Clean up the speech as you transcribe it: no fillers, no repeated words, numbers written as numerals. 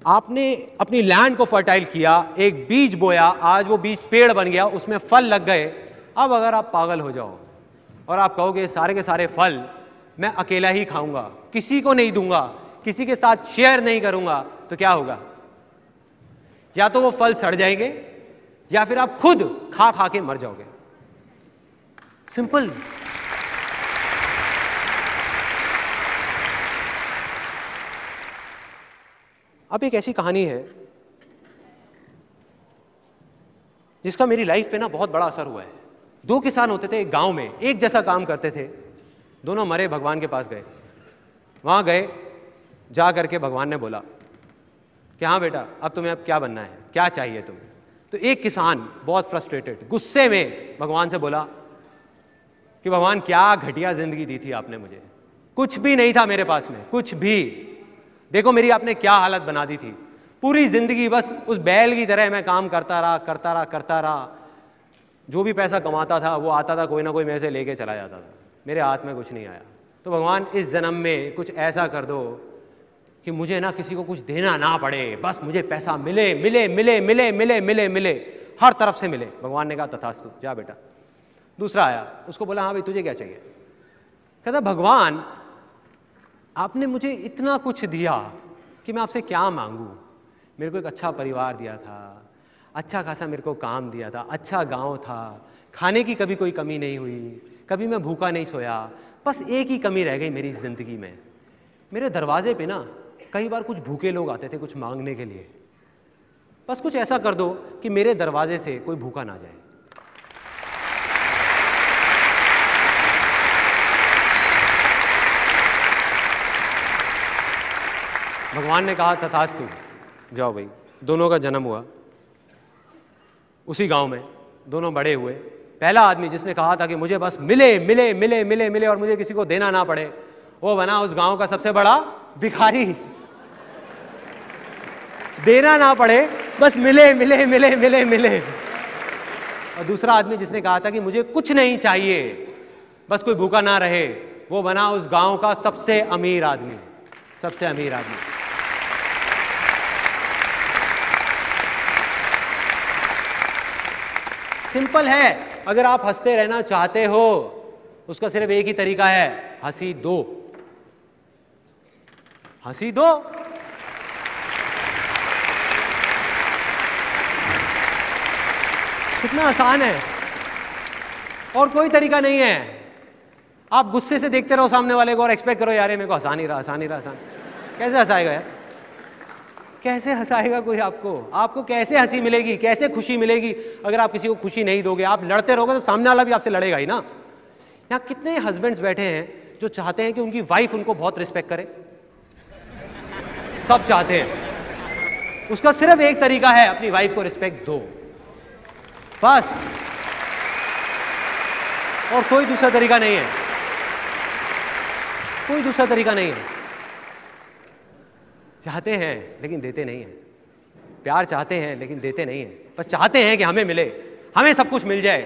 आपने अपनी लैंड को फर्टाइल किया, एक बीज बोया, आज वो बीज पेड़ बन गया, उसमें फल लग गए। अब अगर आप पागल हो जाओ और आप कहोगे सारे के सारे फल मैं अकेला ही खाऊंगा, किसी को नहीं दूंगा, किसी के साथ शेयर नहीं करूंगा, तो क्या होगा? या तो वो फल सड़ जाएंगे या फिर आप खुद खा खा के मर जाओगे। सिंपल। अब एक ऐसी कहानी है जिसका मेरी लाइफ पे ना बहुत बड़ा असर हुआ है। दो किसान होते थे एक गांव में, एक जैसा काम करते थे, दोनों मरे, भगवान के पास गए। वहां गए, जा करके भगवान ने बोला कि हाँ बेटा, अब तुम्हें अब क्या बनना है, क्या चाहिए तुम्हें? तो एक किसान बहुत फ्रस्ट्रेटेड, गुस्से में भगवान से बोला कि भगवान क्या घटिया जिंदगी दी थी आपने मुझे, कुछ भी नहीं था मेरे पास में, कुछ भी। देखो मेरी आपने क्या हालत बना दी थी, पूरी जिंदगी बस उस बैल की तरह मैं काम करता रहा। जो भी पैसा कमाता था वो आता था, कोई ना कोई मेरे से लेके चला जाता था, मेरे हाथ में कुछ नहीं आया। तो भगवान इस जन्म में कुछ ऐसा कर दो कि मुझे ना किसी को कुछ देना ना पड़े, बस मुझे पैसा मिले मिले मिले मिले मिले मिले मिले, हर तरफ से मिले। भगवान ने कहा तथास्तु, जा बेटा। दूसरा आया, उसको बोला हाँ भाई तुझे क्या चाहिए? कहता भगवान आपने मुझे इतना कुछ दिया कि मैं आपसे क्या मांगू। मेरे को एक अच्छा परिवार दिया था, अच्छा खासा मेरे को काम दिया था, अच्छा गांव था, खाने की कभी कोई कमी नहीं हुई, कभी मैं भूखा नहीं सोया। बस एक ही कमी रह गई मेरी जिंदगी में, मेरे दरवाजे पे ना कई बार कुछ भूखे लोग आते थे कुछ मांगने के लिए। बस कुछ ऐसा कर दो कि मेरे दरवाजे से कोई भूखा ना जाए। भगवान ने कहा तथास्तु, जाओ भाई। दोनों का जन्म हुआ उसी गांव में, दोनों बड़े हुए। पहला आदमी जिसने कहा था कि मुझे बस मिले मिले मिले मिले मिले और मुझे किसी को देना ना पड़े, वो बना उस गांव का सबसे बड़ा भिखारी। देना ना पड़े, बस मिले मिले मिले मिले मिले। और दूसरा आदमी जिसने कहा था कि मुझे कुछ नहीं चाहिए, बस कोई भूखा ना रहे, वो बना उस गांव का सबसे अमीर आदमी, सबसे अमीर आदमी। सिंपल है, अगर आप हंसते रहना चाहते हो उसका सिर्फ एक ही तरीका है, हंसी दो, हंसी दो। कितना आसान है, और कोई तरीका नहीं है। आप गुस्से से देखते रहो सामने वाले को और एक्सपेक्ट करो यार ये मेरे को हंसा नहीं रहा, हंसा नहीं रहा, हंसा। कैसे हंसाएगा यार? कैसे हंसाएगा कोई आपको? आपको कैसे हंसी मिलेगी, कैसे खुशी मिलेगी अगर आप किसी को खुशी नहीं दोगे? आप लड़ते रहोगे तो सामने वाला भी आपसे लड़ेगा ही ना। यहाँ कितने हस्बैंड्स बैठे हैं जो चाहते हैं कि उनकी वाइफ उनको बहुत रिस्पेक्ट करे? सब चाहते हैं। उसका सिर्फ एक तरीका है, अपनी वाइफ को रिस्पेक्ट दो, बस, और कोई दूसरा तरीका नहीं है, कोई दूसरा तरीका नहीं है। चाहते हैं लेकिन देते नहीं हैं, प्यार चाहते हैं लेकिन देते नहीं हैं, बस चाहते हैं कि हमें मिले, हमें सब कुछ मिल जाए।